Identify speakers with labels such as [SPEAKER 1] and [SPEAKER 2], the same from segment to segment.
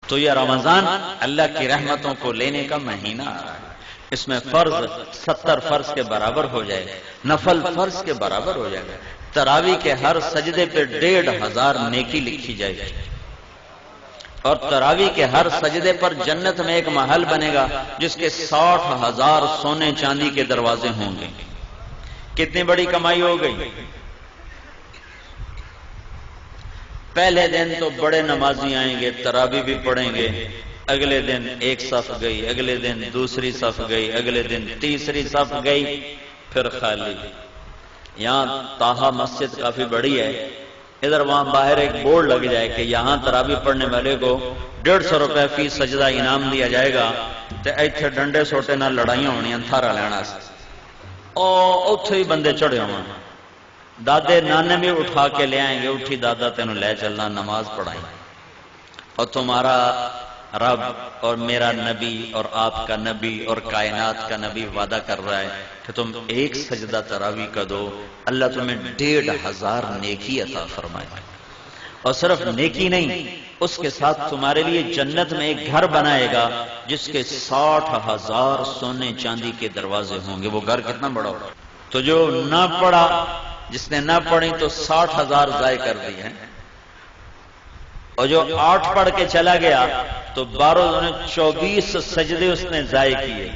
[SPEAKER 1] تو یہ رمضان اللہ کی رحمتوں کو لینے کا مہینہ آ رہا ہے، اس میں فرض 70 فرض کے برابر ہو جائے گا، نفل فرض کے برابر ہو جائے گا، تراویح کے ہر سجدے پہ 1500 نیکی لکھی جائے گی، اور تراویح کے ہر سجدے پر جنت میں ایک محل بنے گا جس کے 60,000 سونے چاندی کے دروازے ہوں گے۔ کتنی بڑی کمائی ہو گئی۔ پہلے دن تو بڑے نمازی آئیں گے، تراویح بھی پڑھیں گے، اگلے دن ایک صف گئی، اگلے دن دوسری صف گئی، اگلے دن تیسری صف گئی، پھر خالی۔ یہاں طٰہٰ مسجد کافی بڑی ہے، ادھر وہاں باہر ایک بورڈ لگ جائے کہ یہاں تراویح پڑھنے والے کو 150 روپے فی سجدہ انعام دیا جائے گا، تو ایتھے ڈنڈے سوٹے نہ لڑائیاں ہونیاں تھارا لینا سے، اوتھے ہی بندے چڑھے ہوں، دادے نانے بھی اٹھا کے لے آئیں گے، اٹھی دادا تینوں لے چلنا نماز پڑھائیں، اور تمہارا رب اور میرا نبی اور آپ کا نبی اور کائنات کا نبی وعدہ کر رہا ہے کہ تم ایک سجدہ تراویح کا دو، اللہ تمہیں 1500 نیکی عطا فرمائے، اور صرف نیکی نہیں، اس کے ساتھ تمہارے لیے جنت میں ایک گھر بنائے گا جس کے 60,000 سونے چاندی کے دروازے ہوں گے۔ وہ گھر کتنا بڑا ہوگا؟ تو جو نہ پڑھا، جس نے نہ پڑھی تو 60,000 ضائع کر دی ہیں، اور جو 8 پڑھ کے چلا گیا تو 24 سجدے اس نے ضائع کیے،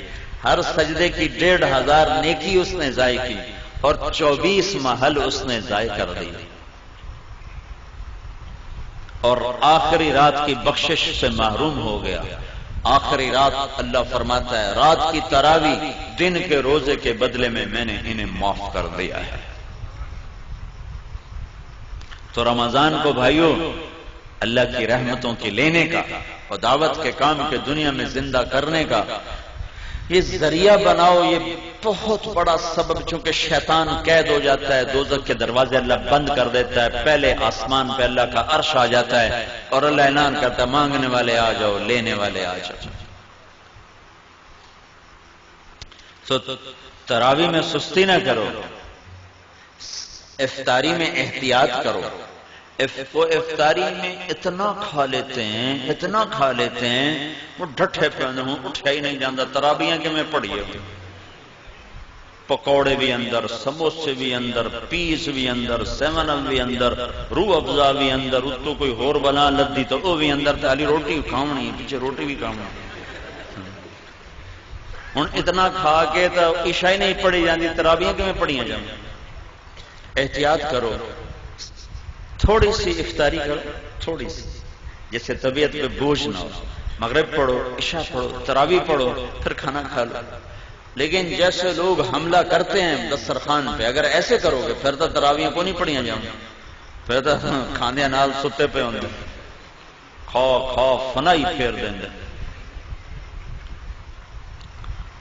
[SPEAKER 1] ہر سجدے کی 1500 نیکی اس نے ضائع کی، اور 24 محل اس نے ضائع کر دی، اور آخری رات کی بخشش سے محروم ہو گیا۔ آخری رات اللہ فرماتا ہے رات کی تراویح دن کے روزے کے بدلے میں نے انہیں معاف کر دیا ہے۔ تو رمضان کو بھائیو اللہ کی رحمتوں کے لینے کا اور دعوت کے کام کے دنیا میں زندہ کرنے کا یہ ذریعہ بناؤ۔ یہ بہت بڑا سبب، چونکہ شیطان قید ہو جاتا ہے، دوزخ کے دروازے اللہ بند کر دیتا ہے، پہلے آسمان پہ اللہ کا عرش آ جاتا ہے اور اللہ اعلان کرتا ہے مانگنے والے آ جاؤ، لینے والے آ جاؤ۔ تو تراویح میں سستی نہ کرو، افطاری میں احتیاط کرو۔ وہ افطاری میں اتنا کھا لیتے ہیں، اتنا کھا لیتے ہیں، وہ ڈھٹھے پہ ہوں، اٹھا ہی نہیں جاندہ۔ تراویح کہ میں پڑھیے پکوڑے بھی اندر، سموسے بھی اندر، پیس بھی اندر، 7 اپ بھی اندر، روح افزا بھی اندر، اس تو کوئی اور بنا لدی تو وہ بھی اندر، تالی روٹی کھاونی، پیچھے روٹی بھی کھاونی۔ ہن اتنا کھا کے تو عشاء ہی نہیں پڑھی جاندی، تراویح کہ میں پڑھیاں جاؤں۔ احتیاط کرو، تھوڑی سی افطاری کرو، تھوڑی سی، جس سے طبیعت پہ بوجھ نہ ہو۔ مغرب پڑھو، عشاء پڑھو، تراویح پڑھو، پھر کھانا کھا لو۔ لیکن جیسے لوگ حملہ کرتے ہیں دسترخوان پہ، اگر ایسے کرو گے پھر تو تراویح کو نہیں پڑھیاں جاؤں، پھر تو کھانے نال ستے پہ ہوں گے، کھا فنائی پھیر دیں گے۔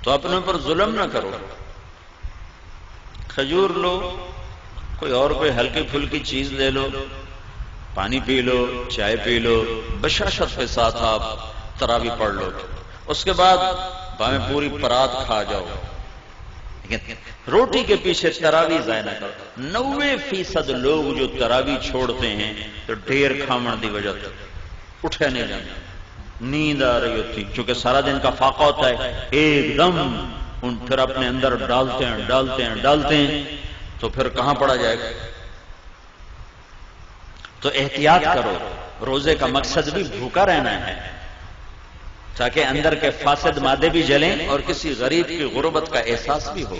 [SPEAKER 1] تو اپنے پر ظلم نہ کرو، کھجور لو، کوئی اور کوئی ہلکی پھلکی چیز لے لو، پانی پی لو، چائے پی لو، بشاشت کے ساتھ آپ تراویح پڑھ لو۔ اس کے بعد باہیں پوری پرات کھا جاؤ، لیکن روٹی کے پیچھے تراویح ضائع نہ کرو۔ 90% لوگ جو تراویح چھوڑتے ہیں تو ڈھیر کھاون دی وجہ سے اٹھے نہیں جاتے، نیند آ رہی ہوتی، چونکہ سارا دن کا فاقہ ہوتا ہے، ایک دم ان پھر اپنے اندر ڈالتے ہیں تو پھر کہاں پڑا جائے گا۔ تو احتیاط کرو، روزے کا مقصد بھی بھوکا رہنا ہے تاکہ اندر کے فاسد مادے بھی جلیں اور کسی غریب کی غربت کا احساس بھی ہو۔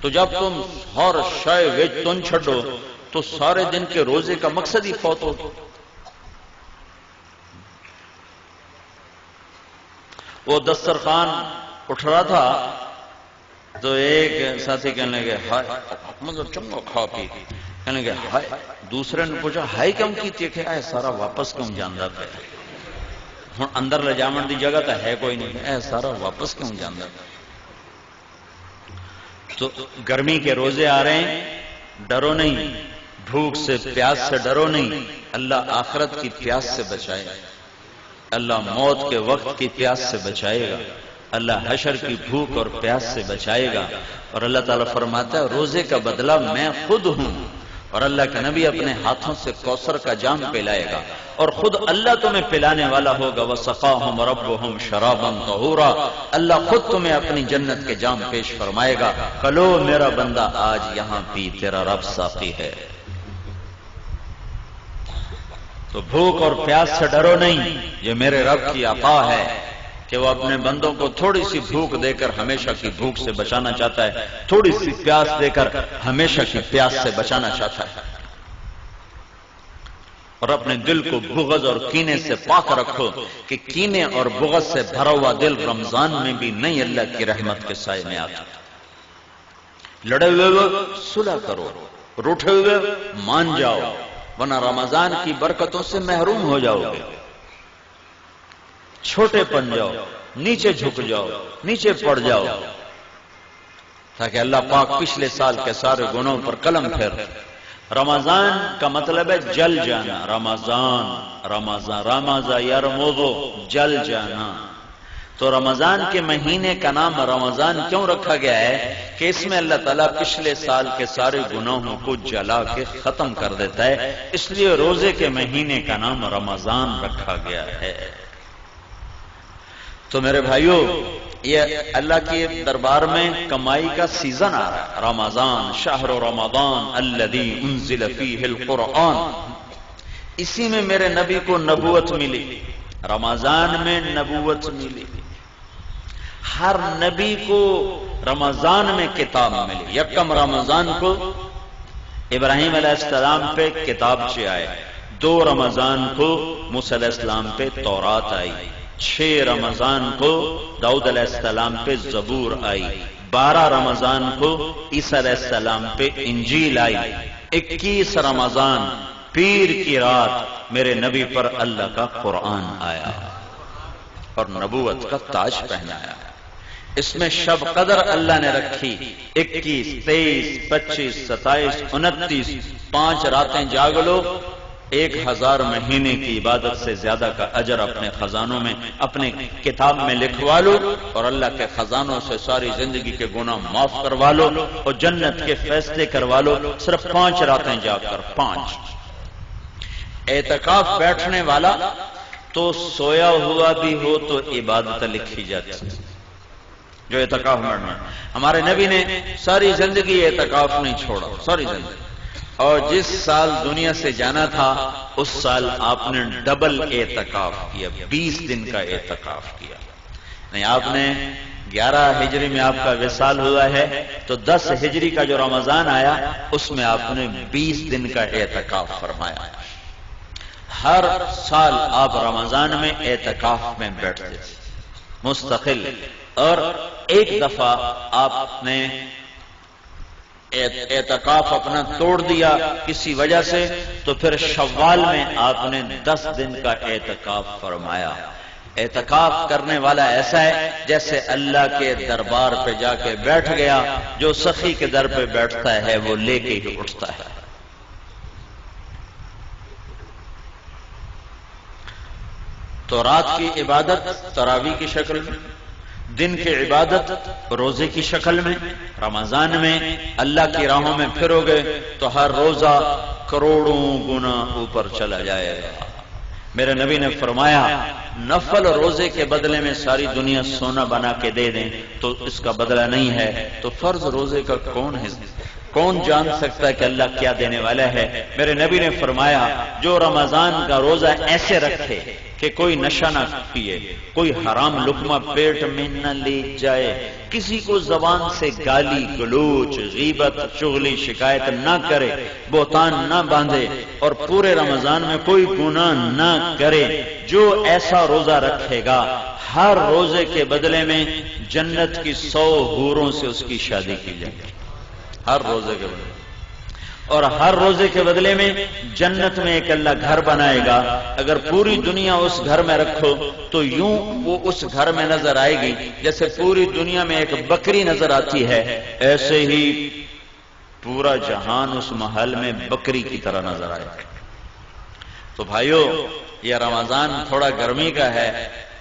[SPEAKER 1] تو جب تم ہر شے وچ تن چھڈو تو سارے دن کے روزے کا مقصد ہی فوت ہو۔ وہ دسترخوان اٹھ رہا تھا تو ایک ساتھی کہنے لگے ہائے مطلب چنگا کھا پی، کہنے لگے ہائے، دوسرے نے پوچھا ہائے کیوں کی کہ اے سارا واپس کیوں جاندہ پہ، ہن اندر لے جاون دی جگہ تو ہے کوئی نہیں، اے سارا واپس کیوں جاندہ پہ۔ تو گرمی کے روزے آ رہے ہیں، ڈرو نہیں، بھوک سے پیاس سے ڈرو نہیں، اللہ آخرت کی پیاس سے بچائے گا، اللہ موت کے وقت کی پیاس سے بچائے گا، اللہ حشر کی بھوک اور پیاس سے بچائے گا۔ اور اللہ تعالیٰ فرماتا ہے روزے کا بدلہ میں خود ہوں، اور اللہ کے نبی اپنے ہاتھوں سے کوثر کا جام پلائے گا اور خود اللہ تمہیں پلانے والا ہوگا وَسَقَاهُمْ رَبُّهُمْ شَرَابًا طَهُورًا، اللہ خود تمہیں اپنی جنت کے جام پیش فرمائے گا، کلو میرا بندہ آج یہاں پی، تیرا رب ساقی ہے۔ تو بھوک اور پیاس سے ڈرو نہیں، یہ میرے رب کی عطا ہے کہ وہ اپنے بندوں کو تھوڑی سی بھوک دے کر ہمیشہ کی بھوک سے بچانا چاہتا ہے، تھوڑی سی پیاس دے کر ہمیشہ کی پیاس سے بچانا چاہتا ہے۔ اور اپنے دل کو بغض اور کینے سے پاک رکھو کہ کینے اور بغض سے بھرا ہوا دل رمضان میں بھی نہیں اللہ کی رحمت کے سائے میں آتا۔ لڑے ہوئے صلح کرو، روٹھے ہوئے مان جاؤ، ورنہ رمضان کی برکتوں سے محروم ہو جاؤ گے۔ چھوٹے پن جاؤ، نیچے جھک جاؤ، نیچے پڑ جاؤ، تاکہ اللہ پاک پچھلے سال کے سارے گناہوں پر قلم پھیر۔ رمضان کا مطلب ہے جل جانا، رمضان رمضان یرمضو، جل جانا۔ تو رمضان کے مہینے کا نام رمضان کیوں رکھا گیا ہے کہ اس میں اللہ تعالیٰ پچھلے سال کے سارے گناہوں کو جلا کے ختم کر دیتا ہے، اس لیے روزے کے مہینے کا نام رمضان رکھا گیا ہے۔ تو میرے بھائیو، یہ اللہ کے دربار میں کمائی کا سیزن آ رہا ہے۔ رمضان شہر رمضان الذی انزل فیہ القرآن، اسی میں میرے نبی کو نبوت ملی، رمضان میں نبوت ملی۔ ہر نبی کو رمضان میں کتاب ملی۔ یکم رمضان کو ابراہیم علیہ السلام پہ کتابچے آئے، 2 رمضان کو موسیٰ علیہ السلام پہ تورات آئی، 6 رمضان کو داؤد علیہ السلام پہ زبور آئی، 12 رمضان کو عیسیٰ علیہ السلام پہ انجیل آئی، 21 رمضان پیر کی رات میرے نبی پر اللہ کا قرآن آیا اور نبوت کا تاج پہنایا۔ اس میں شب قدر اللہ نے رکھی، 21، 23، 25، 27، 29، 5 راتیں جاگ لو، 1000 مہینے کی عبادت سے زیادہ کا اجر اپنے خزانوں میں، اپنے کتاب میں لکھوا لو، اور اللہ کے خزانوں سے ساری زندگی کے گناہ معاف کروا لو اور جنت کے فیصلے کروا لو، صرف 5 راتیں جاگ کر۔ 5 اعتکاف بیٹھنے والا تو سویا ہوا بھی ہو تو عبادت لکھی جاتی، جو اعتکاف میں ہمارے نبی نے ساری زندگی اعتکاف نہیں چھوڑا، ساری زندگی۔ اور جس سال دنیا سے جانا تھا اس سال آپ نے ڈبل اعتکاف کیا، 20 دن کا اعتکاف کیا۔ نہیں، آپ نے 11 ہجری میں آپ کا وصال ہوا ہے تو 10 ہجری کا جو رمضان آیا اس میں آپ نے 20 دن کا اعتکاف فرمایا۔ ہر سال آپ رمضان میں اعتکاف میں بیٹھتے تھے مستقل، اور ایک دفعہ آپ نے اعتکاف اپنا توڑ دیا کسی وجہ سے تو پھر شوال میں آپ نے 10 دن کا اعتکاف فرمایا۔ اعتکاف کرنے والا ایسا ہے جیسے اللہ کے دربار پہ جا کے بیٹھ گیا، جو سخی کے در پہ بیٹھتا ہے وہ لے کے ہی اٹھتا ہے۔ تو رات کی عبادت تراویح کی شکل میں، دن کی عبادت روزے کی شکل میں۔ رمضان میں اللہ کی راہوں میں پھرو گے تو ہر روزہ کروڑوں گنا اوپر چلا جائے گا۔ میرے نبی نے فرمایا نفل روزے کے بدلے میں ساری دنیا سونا بنا کے دے دیں تو اس کا بدلہ نہیں ہے، تو فرض روزے کا کون جان سکتا ہے کہ اللہ کیا دینے والا ہے؟ میرے نبی نے فرمایا جو رمضان کا روزہ ایسے رکھے کہ کوئی نشہ نہ پیے، کوئی حرام لقمہ پیٹ میں نہ لے جائے، کسی کو زبان سے گالی گلوچ غیبت چغلی شکایت نہ کرے، بہتان نہ باندھے، اور پورے رمضان میں کوئی گناہ نہ کرے، جو ایسا روزہ رکھے گا ہر روزے کے بدلے میں جنت کی 100 حوروں سے اس کی شادی کی جائے گی، ہر روزے کے بدلے، اور ہر روزے کے بدلے میں جنت میں ایک اللہ گھر بنائے گا۔ اگر پوری دنیا اس گھر میں رکھو تو یوں وہ اس گھر میں نظر آئے گی جیسے پوری دنیا میں ایک بکری نظر آتی ہے، ایسے ہی پورا جہان اس محل میں بکری کی طرح نظر آئے گا۔ تو بھائیو، یہ رمضان تھوڑا گرمی کا ہے،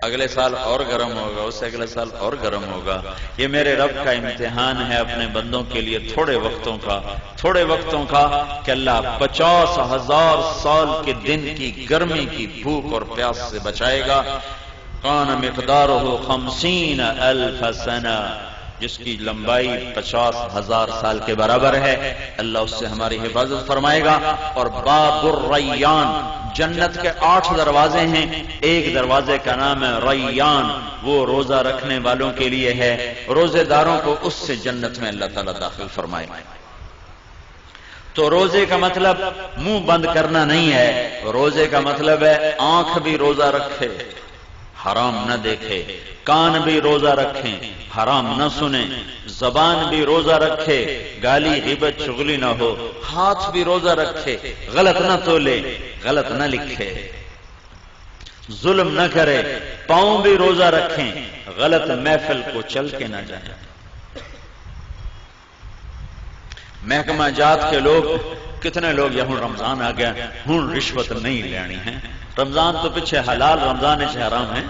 [SPEAKER 2] اگلے سال اور گرم ہوگا، اس سے اگلے سال اور گرم ہوگا۔ یہ میرے رب کا امتحان ہے اپنے بندوں کے لیے تھوڑے وقتوں کا کہ اللہ 50,000 سال کے دن کی گرمی کی بھوک اور پیاس سے بچائے گا۔ کان مقدارہ 50,000 سنہ، جس کی لمبائی 50,000 سال کے برابر ہے، اللہ اس سے ہماری حفاظت فرمائے گا۔ اور باب الریان، جنت کے 8 دروازے ہیں، ایک دروازے کا نام ہے ریان، وہ روزہ رکھنے والوں کے لیے ہے، روزے داروں کو اس سے جنت میں اللہ تعالیٰ داخل فرمائے۔ تو روزے کا مطلب منہ بند کرنا نہیں ہے، روزے کا مطلب ہے آنکھ بھی روزہ رکھے، حرام نہ دیکھے، کان بھی روزہ رکھیں، حرام نہ سنیں، زبان بھی روزہ رکھے، گالی غیبت چغلی نہ ہو، ہاتھ بھی روزہ رکھے، غلط نہ تولے، غلط نہ لکھے، ظلم نہ کرے، پاؤں بھی روزہ رکھیں، غلط محفل کو چل کے نہ جائیں۔ محکمہ جات کے لوگ، کتنے لوگ یہاں رمضان آ گیا ہوں رشوت نہیں لینی ہے، رمضان تو پیچھے حلال، رمضان سے حرام ہے۔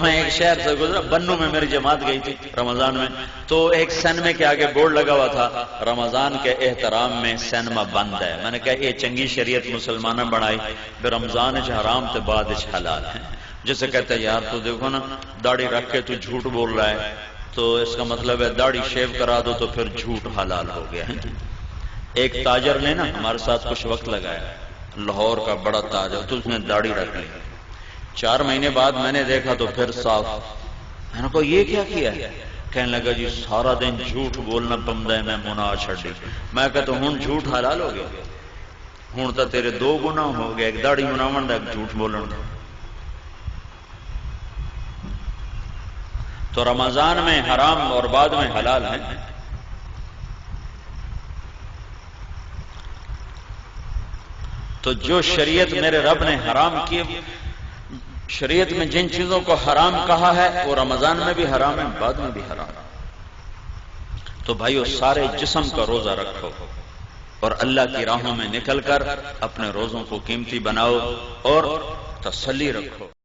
[SPEAKER 2] میں ایک شہر سے گزرا، بنو میں میری جماعت گئی تھی رمضان میں، تو ایک سینما کے آگے بورڈ لگا ہوا تھا رمضان کے احترام میں سینما بند ہے۔ میں نے کہا یہ چنگی شریعت مسلمانہ بنائی، پھر رمضان سے حرام تے بعد سے حلال ہے۔ جسے کہتے ہیں یار تو دیکھو نا داڑھی رکھ کے تو جھوٹ بول رہا ہے، تو اس کا مطلب ہے داڑھی شیو کرا دو تو پھر جھوٹ حلال ہو گیا ہے۔ ایک تاجر نے نا ہمارے ساتھ کچھ وقت لگایا، لاہور کا بڑا تاجر، تو اس نے داڑھی رکھ لی، 4 مہینے بعد میں نے دیکھا تو پھر صاف۔ میں نے کہا یہ کیا کیا ہے؟ کہنے لگا جی سارا دن جھوٹ بولنا پمدا ہے، میں مناہ چھڑی۔ میں کہتا ہوں جھوٹ حلال ہو گیا، ہوں تو تیرے 2 گناہ ہو گئے، ایک داڑھی مناون دا، ایک جھوٹ بولن دا۔ تو رمضان میں حرام اور بعد میں حلال ہے۔ تو جو شریعت میرے رب نے حرام کی، شریعت میں جن چیزوں کو حرام کہا ہے وہ رمضان میں بھی حرام ہے، بعد میں بھی حرام ہے۔ تو بھائیو سارے جسم کا روزہ رکھو اور اللہ کی راہوں میں نکل کر اپنے روزوں کو قیمتی بناؤ اور تسلی رکھو۔